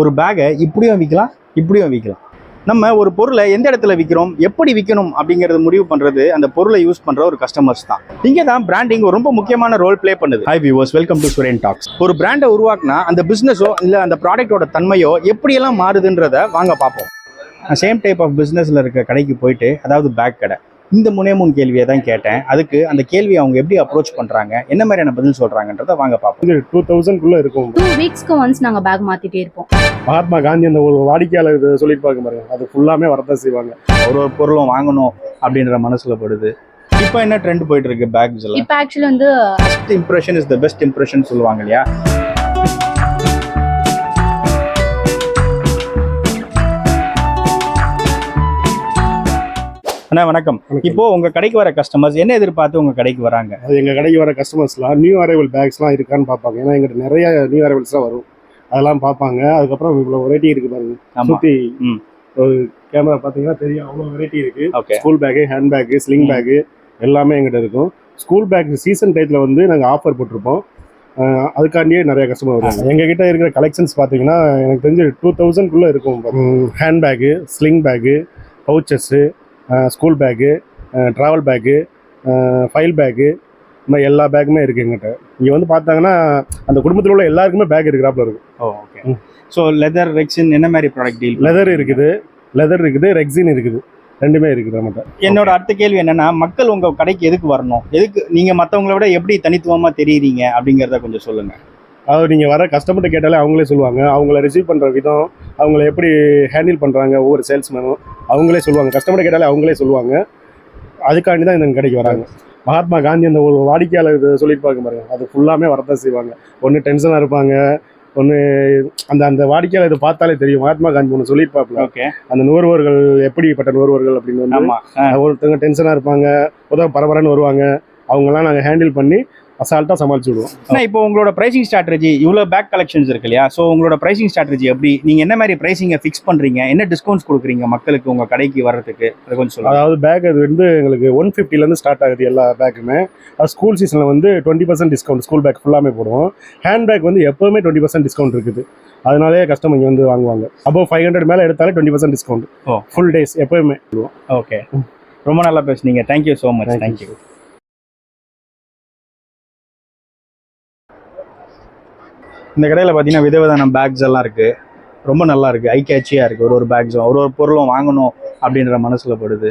ஒரு பேக்கை இப்படியும் விற்கலாம், இப்படியும் விற்கலாம். நம்ம ஒரு பொருளை எந்த இடத்துல விற்கிறோம், எப்படி விற்கணும் அப்படிங்கிறது முடிவு பண்ணுறது அந்த பொருளை யூஸ் பண்ணுற ஒரு கஸ்டமர்ஸ் தான். இங்கே தான் பிராண்டிங் ஒரு ரொம்ப முக்கியமான ரோல் ப்ளே பண்ணுது. Hi viewers, welcome to Suren Talks. ஒரு பிராண்டை உருவாக்குனா அந்த பிஸ்னஸோ இல்லை அந்த ப்ராடக்டோட தன்மையோ எப்படியெல்லாம் மாறுதுன்றதை வாங்க பார்ப்போம். சேம் டைப் ஆஃப் பிஸ்னஸில் இருக்க கடைக்கு போயிட்டு, அதாவது பேக் கடை, இந்த 3 கேள்வியை தான் கேட்டேன். அதுக்கு அந்த கேள்வியை அவங்க எப்படி அப்ரோச் பண்ணுறாங்க, என்ன மாதிரியான பதில் சொல்கிறாங்கன்றதை வாங்க பார்ப்போம். இது 2000 இருக்கும். 2 வீக்ஸ்க்கு ஒன்ஸ் நாங்கள் பேக் மாற்றிட்டே இருப்போம். மகாத்மா காந்தி அந்த ஒரு வாடிக்கையாளர் இது சொல்லியிருப்பாங்க பாருங்க, அது ஃபுல்லாமே வரதான் செய்வாங்க. ஒரு பொருளும் வாங்கணும் அப்படின்ற மனசுல படுது. இப்போ என்ன ட்ரெண்ட் போயிட்டு இருக்கு பேக்ஸ்ல? இப்போ ஆக்சுவலி வந்து first impression is the best impression சொல்லுவாங்க இல்லையா? அண்ணா வணக்கம். இப்போ உங்க கடைக்கு வர கஸ்டமர்ஸ் என்ன எதிர்பார்த்து உங்க கடைக்கு வராங்க? அது எங்கள் கடைக்கு வர கஸ்டமர்ஸ்லாம் நியூ அரைவல் பேக்ஸ்லாம் இருக்கான்னு பார்ப்பாங்க. ஏன்னா எங்கிட்ட நிறைய நியூ அரைவல்ஸ்லாம் வரும், அதெல்லாம் பார்ப்பாங்க. அதுக்கப்புறம் இவ்வளோ வெரைட்டி இருக்குது பாருங்க. சுற்றி ஒரு கேமரா பார்த்தீங்கன்னா தெரியும், அவ்வளோ வெரைட்டி இருக்குது. School bag, hand bag, sling bag எல்லாமே எங்கிட்ட இருக்கும். ஸ்கூல் பேக் சீசன் டைத்தில் வந்து நாங்கள் ஆஃபர் போட்டிருப்போம், அதுக்காண்டியே நிறைய கஸ்டமர் வருவாங்க. எங்ககிட்ட இருக்கிற கலெக்ஷன்ஸ் பார்த்தீங்கன்னா எனக்கு தெரிஞ்சு 2000 இருக்கும். Hand bag, sling bag, pouches, school bag, travel bag, file bag, இந்த மாதிரி எல்லா பேக்குமே இருக்குது எங்கிட்ட. இங்கே வந்து பார்த்தாங்கன்னா அந்த குடும்பத்தில் உள்ள எல்லாருக்குமே பேக் இருக்கிறாப்புல இருக்கும். ஓகே. ஸோ லெதர், ரெக்ஸின் என்ன மாதிரி ப்ராடக்ட் டீல்? லெதர் இருக்குது, ரெக்ஸின் இருக்குது, ரெண்டுமே இருக்குது நம்மகிட்ட. என்னோட அடுத்த கேள்வி என்னன்னா, மக்கள் உங்கள் கடைக்கு எதுக்கு வரணும், எதுக்கு நீங்கள் மற்றவங்கள விட எப்படி தனித்துவமாக தெரியுறீங்க அப்படிங்கிறத கொஞ்சம் சொல்லுங்கள். அதாவது நீங்கள் வர கஸ்டமர்கிட்ட கேட்டாலே அவங்களே சொல்லுவாங்க. அவங்கள ரிசீவ் பண்ணுற விதம், அவங்கள எப்படி ஹேண்டில் பண்ணுறாங்க ஒவ்வொரு சேல்ஸ்மேனும் அவங்களே சொல்லுவாங்க. கஸ்டமர்கிட்ட கேட்டாலே அவங்களே சொல்லுவாங்க. அதுக்காண்டி தான் இந்த கடைக்கு வராங்க. மகாத்மா காந்தி அந்த ஒரு வாடிக்கையாளர் இது சொல்லியிருப்பாங்க பாருங்க, அது ஃபுல்லாமே வரதான் செய்வாங்க. ஒன்று டென்ஷனாக இருப்பாங்க, ஒன்று அந்த வாடிக்கையாளர் இதை பார்த்தாலே தெரியும். மகாத்மா காந்தி ஒன்று சொல்லியிருப்பாப்புல, அந்த நுகர்வோர்கள் எப்படிப்பட்ட நுகர்வோர்கள் அப்படின்னு வந்து ஒருத்தவங்க டென்ஷனாக இருப்பாங்க, உதவ பரபரன்னு வருவாங்க. அவங்கெல்லாம் நாங்கள் ஹேண்டில் பண்ணி அசால்ட்டாக சமாளிச்சு விடுவோம். இப்போ உங்களோட ப்ரைசிங் ஸ்ட்ராட்டஜி, இவ்வளோ பேக் கலெக்ஷன்ஸ் இருக்கு இல்லையா? ஸோ உங்களோட ப்ரைசிங் ஸ்ட்ராட்டஜி எப்படி, நீங்கள் என்ன மாதிரி ப்ரைசிங்கை ஃபிக்ஸ் பண்ணுறீங்க, என்ன டிஸ்கவுண்ட்ஸ் கொடுக்குறீங்க மக்களுக்கு உங்கள் கடைக்கு வர்றதுக்கு, அதை கொஞ்சம் சொல்லுங்கள். அதாவது பேக் அது வந்து எங்களுக்கு 150லேருந்து ஸ்டார்ட் ஆகுது எல்லா பேக்குமே. அது ஸ்கூல் சீசனில் வந்து 20% டிஸ்கவுண்ட் ஸ்கூல் பேக் ஃபுல்லாமே போடுவோம். ஹேண்ட் பேக் வந்து எப்போவுமே 20% டிஸ்கவுண்ட் இருக்குது. அதனாலே கஸ்டமர் இங்கே வந்து வாங்குவாங்க. அபவ் 500 மேலே எடுத்தாலே 20% டிஸ்கவுண்ட் ஃபுல் டேஸ் எப்போயுமே. ஓகே, ரொம்ப நல்லா பேசுனீங்க. Thank you so much. தேங்க்யூ. இந்த கடையில் பார்த்தீங்கன்னா விதவிதான பேக்ஸ் எல்லாம் இருக்குது, ரொம்ப நல்லா இருக்குது, ஐ கேட்சியாக இருக்குது. ஒரு பேக்ஸும் ஒரு பொருளும் வாங்கணும் அப்படின்ற மனசில் படுது.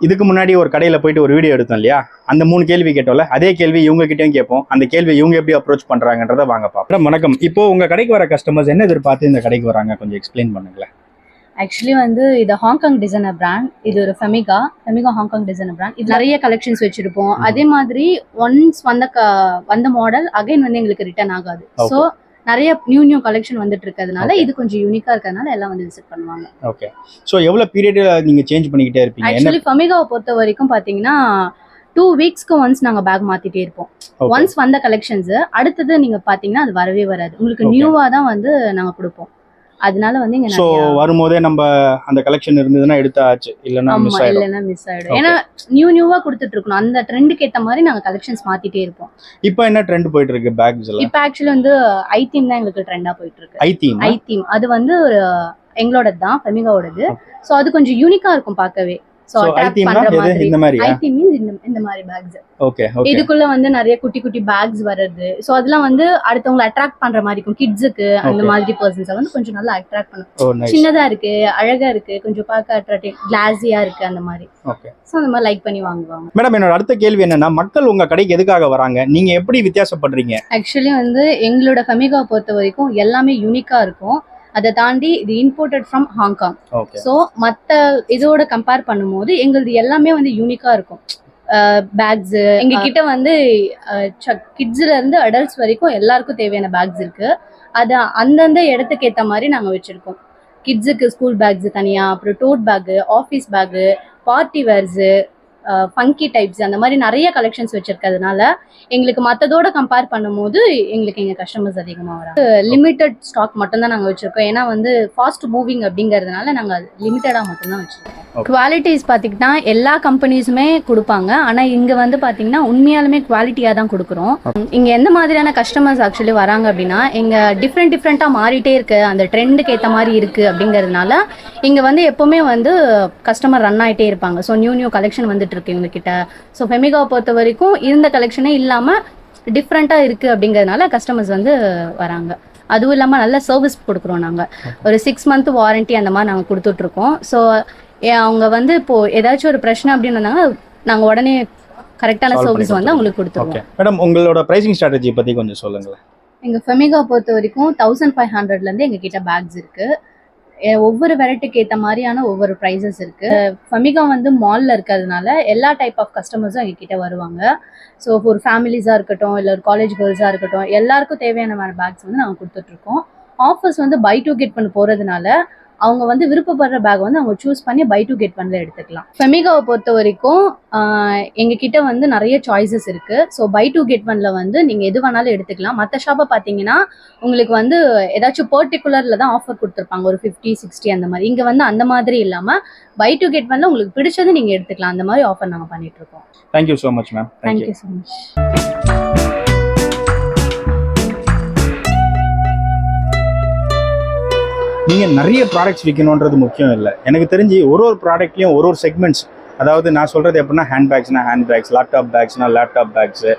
இதுக்கு முன்னாடி ஒரு கடையில் போயிட்டு ஒரு வீடியோ எடுத்தோம் இல்லையா? அந்த 3 கேள்வி கேட்டோம்ல, அதே கேள்வி இவங்ககிட்டயும் கேட்போம். அந்த கேள்வி இவங்க எப்படி அப்ரோச் பண்ணுறாங்கன்றதை வாங்க பார்ப்போம். வணக்கம். இப்போ உங்கள் கடைக்கு வர கஸ்டமர்ஸ் என்ன எதிர்பார்த்து இந்த கடைக்கு வராங்க, கொஞ்சம் எக்ஸ்பிளைன் பண்ணுங்களேன். ஆக்சுவலி வந்து இது ஹாங்காங் டிசைனர் பிராண்ட். இது ஒரு ஃபெமிகா ஹாங்காங் டிசைனர் பிராண்ட். இது நிறைய கலெக்ஷன்ஸ் வச்சிருப்போம். அதே மாதிரி ஒன்ஸ் வந்த மாடல் அகைன் வந்து எங்களுக்கு ரிட்டர்ன் ஆகாது. ஸோ நிறைய நியூ கலெக்ஷன் வந்துட்டு இருக்கிறதுனால இது கொஞ்சம் யூனிக்கா இருக்கிறதுனால எல்லாம் வந்து விசிட் பண்ணுவாங்க. ஓகே. ஸோ எவ்வளோ பீரியட்ல நீங்க சேஞ்ச் பண்ணிக்கிட்டே இருப்பீங்க? ஆக்சுவலி ஃபெமிகாவை பொறுத்த வரைக்கும் பாத்தீங்கன்னா 2 வீக்ஸ்க்கு ஒன்ஸ் நாங்க பேக் மாத்திட்டே இருப்போம். ஒன்ஸ் வந்த கலெக்ஷன்ஸ் அடுத்தது நீங்க பாத்தீங்கன்னா அது வரவே வராது. உங்களுக்கு நியூவா தான் வந்து நாங்க கொடுப்போம். அதனால வந்து இங்க சோ வரும்போதே நம்ம அந்த கலெக்ஷன் இருந்ததுன்னா எடுத்தாச்சு, இல்லனா மிஸ் ஆயிடும். ஏன்னா நியூவா கொடுத்துட்டு இருக்கணும். அந்த ட்ரெண்டுக்கு ஏத்த மாதிரி நாங்க கலெக்ஷன்ஸ் மாத்திட்டே இருப்போம். இப்போ என்ன ட்ரெண்ட் போயிட்டு இருக்கு பேக்ஸ்ல? இப்போ ஆக்சுவலி வந்து ஐ தீம் தான் எங்களுக்கு ட்ரெண்டா போயிட்டு இருக்கு. ஐ தீம் அது வந்து ஒரு எங்களோடது தான், ஃபெமிகாவோடது. சோ அது கொஞ்சம் யூனிக்கா இருக்கும் பார்க்கவே. சோ அட்ராக்ட் பண்ற மாதிரி ஐ தீம் மீன்ஸ் இந்த மாதிரி பேக்ஸ். ஓகே. இதுக்குள்ள வந்து நிறைய குட்டி பேக்ஸ் வருது. சோ அதெல்லாம் வந்து அடுத்தவங்களை அட்ராக்ட் பண்ற மாதிரி இருக்கும். கிட்ஸுக்கு அந்த மாதிரி பர்சன்ஸ் வந்து கொஞ்சம் நல்லா அட்ராக்ட் பண்ணும். சின்னதா இருக்கு, அழகா இருக்கு, கொஞ்சம் பார்க்க அட்ராக்டிவ், கிளாஸியா இருக்கு அந்த மாதிரி. ஓகே. சோ அந்த மாதிரி லைக் பண்ணி வாங்குவாங்க. மேடம், என்னோட அடுத்த கேள்வி என்னன்னா, மக்கள் உங்க கடைக்கு எதுக்காக வராங்க, நீங்க எப்படி வித்தியாசப்படுறீங்க? ஆக்சுவலி வந்து எங்களோட ஃபெமிகா பொறுத்த வரைக்கும் எல்லாமே யூனிக்கா இருக்கும். அதை தாண்டி இது இம்போர்ட்டட் ஃப்ரம் ஹாங்காங். ஸோ மற்ற இதோட கம்பேர் பண்ணும்போது எங்களுது எல்லாமே வந்து யூனிக்கா இருக்கும். பேக்ஸ் எங்க கிட்ட வந்து கிட்ஸ்ல இருந்து அடல்ட்ஸ் வரைக்கும் எல்லாருக்கும் தேவையான பேக்ஸ் இருக்கு. அது அந்தந்த இடத்துக்கு ஏற்ற மாதிரி நாங்க வச்சிருக்கோம். கிட்ஸுக்கு ஸ்கூல் பேக்ஸ் தனியா, அப்புறம் tote bag, office bag, party wears, funky types, அந்த மாதிரி நிறைய கலெக்ஷன்ஸ் வச்சிருக்கிறதுனால எங்களுக்கு மற்றதோட கம்பேர் பண்ணும்போது எங்களுக்கு எங்கள் கஸ்டமர்ஸ் அதிகமாக வராங்க. லிமிட்டட் ஸ்டாக் மட்டும்தான் நாங்கள் வச்சுருக்கோம். ஏன்னா வந்து ஃபாஸ்ட் மூவிங் அப்படிங்கிறதுனால நாங்கள் லிமிட்டடாக மட்டும்தான் வச்சுருக்கோம். குவாலிட்டிஸ் பார்த்தீங்கன்னா எல்லா கம்பெனிஸுமே கொடுப்பாங்க, ஆனால் இங்கே வந்து பார்த்தீங்கன்னா உண்மையாலுமே குவாலிட்டியாக தான் கொடுக்குறோம். இங்கே எந்த மாதிரியான கஸ்டமர்ஸ் ஆக்சுவலி வராங்க அப்படின்னா, இங்கே டிஃப்ரெண்ட்டாக மாறிட்டே இருக்கு, அந்த ட்ரெண்டுக்கு ஏற்ற மாதிரி இருக்குது அப்படிங்கிறதுனால இங்கே வந்து எப்போவுமே வந்து கஸ்டமர் ரன் ஆகிட்டே இருப்பாங்க. ஸோ நியூ கலெக்ஷன் வந்துட்டு இருக்கு இவங்ககிட்ட. ஸோ ஃபெமிகாவை பொறுத்த வரைக்கும் இருந்த கலெக்ஷனே இல்லாமல் டிஃப்ரெண்ட்டாக இருக்குது அப்படிங்கிறதுனால கஸ்டமர்ஸ் வந்து வராங்க. அதுவும் இல்லாமல் நல்ல சர்வீஸ் கொடுக்குறோம். நாங்கள் ஒரு 6 month வாரண்ட்டி அந்த மாதிரி நாங்கள் கொடுத்துட்ருக்கோம். ஸோ அவங்க வந்து இப்போது ஏதாச்சும் ஒரு பிரச்சனை அப்படின்னு வந்தாங்க, நாங்கள் உடனே கரெக்டான சர்வீஸ் வந்து அவங்களுக்கு கொடுத்துருவோம். மேடம், உங்களோட ப்ரைசிங் ஸ்ட்ராட்டஜி பற்றி கொஞ்சம் சொல்லுங்களேன். எங்கள் ஃபெமிகா பொறுத்த வரைக்கும் 1500 எங்ககிட்ட பேக்ஸ் இருக்குது. ஒவ்வொரு வெரைட்டிக்கு ஏற்ற மாதிரியான ஒவ்வொரு ப்ரைஸஸ் இருக்குது. ஃபெமிகா வந்து மாலில் இருக்கிறதுனால எல்லா டைப் ஆஃப் கஸ்டமர்ஸும் எங்ககிட்ட வருவாங்க. ஸோ ஒரு ஃபேமிலிஸாக இருக்கட்டும், இல்லை ஒரு காலேஜ் கேர்ள்ஸாக இருக்கட்டும், எல்லாருக்கும் தேவையான பேக்ஸ் வந்து நாங்கள் கொடுத்துட்ருக்கோம். ஆஃபர்ஸ் வந்து பை 2 get 1 போகிறதுனால அவங்க வந்து விருப்பப்படுற பேக் வந்து அவங்க சூஸ் பண்ணி பை 2 get 1 எடுத்துக்கலாம். ஃபெமிகாவை பொறுத்த வரைக்கும் எங்ககிட்ட வந்து நிறைய சாய்ஸஸ் இருக்குது. ஸோ பை 2 get 1 வந்து நீங்கள் எது வேணாலும் எடுத்துக்கலாம். மற்ற ஷாப்பை பார்த்தீங்கன்னா உங்களுக்கு வந்து ஏதாச்சும் பர்டிகுலரில் தான் ஆஃபர் கொடுத்துருப்பாங்க, ஒரு 50-60 அந்த மாதிரி. இங்கே வந்து அந்த மாதிரி இல்லாமல் பை 2 get 1 உங்களுக்கு பிடிச்சது நீங்கள் எடுத்துக்கலாம். அந்த மாதிரி ஆஃபர் நாங்கள் பண்ணிகிட்ருக்கோம். Thank you so much ma'am. Thank you so much. நீங்கள் நிறைய ப்ராடக்ட்ஸ் விற்கணுன்றது முக்கியம் இல்லை. எனக்கு தெரிஞ்சு ஒரு ப்ராடக்ட்லேயும் ஒரு செக்மெண்ட்ஸ், அதாவது நான் சொல்கிறது எப்படின்னா ஹேண்ட் பேக்ஸ், லேப்டாப் பேக்ஸ்னால் லேப்டாப் பேக்ஸு,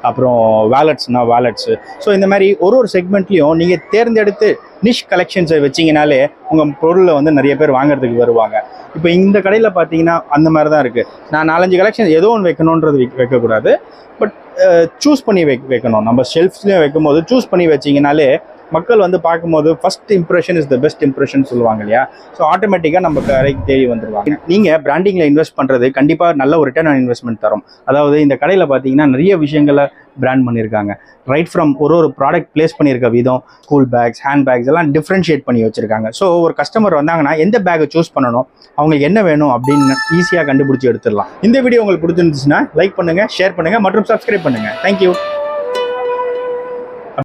அப்புறம் வேலட்ஸ்னால் வேலட்ஸு. ஸோ இந்த மாதிரி ஒரு செக்மெண்ட்லேயும் நீங்கள் தேர்ந்தெடுத்து நிஷ் கலெக்ஷன்ஸை வச்சிங்கனாலே உங்கள் பொருளை வந்து நிறைய பேர் வாங்குறதுக்கு வருவாங்க. இப்போ இந்த கடையில் பார்த்தீங்கன்னா அந்த மாதிரி தான் இருக்குது. நான் 4-5 கலெக்ஷன் ஏதோ ஒன்று வைக்கணுன்றது வைக்கக்கூடாது, பட் சூஸ் பண்ணி வைக்கணும். நம்ம ஷெல்ஃப்ஸ்லேயும் வைக்கும்போது சூஸ் பண்ணி வச்சிங்கனாலே மக்கள் வந்து பார்க்கும்போது first impression is the best impression சொல்லுவாங்க இல்லையா? ஸோ ஆட்டோமேட்டிக்காக நம்ம கடைக்கு தேடி வந்துடுவாங்க. நீங்கள் பிராண்டிங்கில் இன்வெஸ்ட் பண்ணுறது கண்டிப்பாக நல்ல ஒரு ரிட்டர்ன் ஆன் இன்வெஸ்ட்மெண்ட் தரும். அதாவது இந்த கடையில் பார்த்தீங்கன்னா நிறைய விஷயங்களை பிராண்ட் பண்ணியிருக்காங்க. ரைட் ஃப்ரம் ஒரு ப்ராடக்ட் பிளேஸ் பண்ணியிருக்க விதம், ஸ்கூல் பேக்ஸ், ஹேண்ட் பேக்ஸ் எல்லாம் டிஃப்ரென்ஷியேட் பண்ணி வச்சிருக்காங்க. ஸோ ஒரு கஸ்டமர் வந்தாங்கன்னா எந்த பேக்கை சூஸ் பண்ணணும், அவங்களுக்கு என்ன வேணும் அப்படின்னு ஈஸியாக கண்டுபிடிச்சி எடுத்துடலாம். இந்த வீடியோ உங்களுக்கு பிடிச்சிருந்துச்சுன்னா லைக் பண்ணுங்கள், ஷேர் பண்ணுங்கள் மற்றும் சப்ஸ்கிரைப் பண்ணுங்கள். தேங்க்யூ.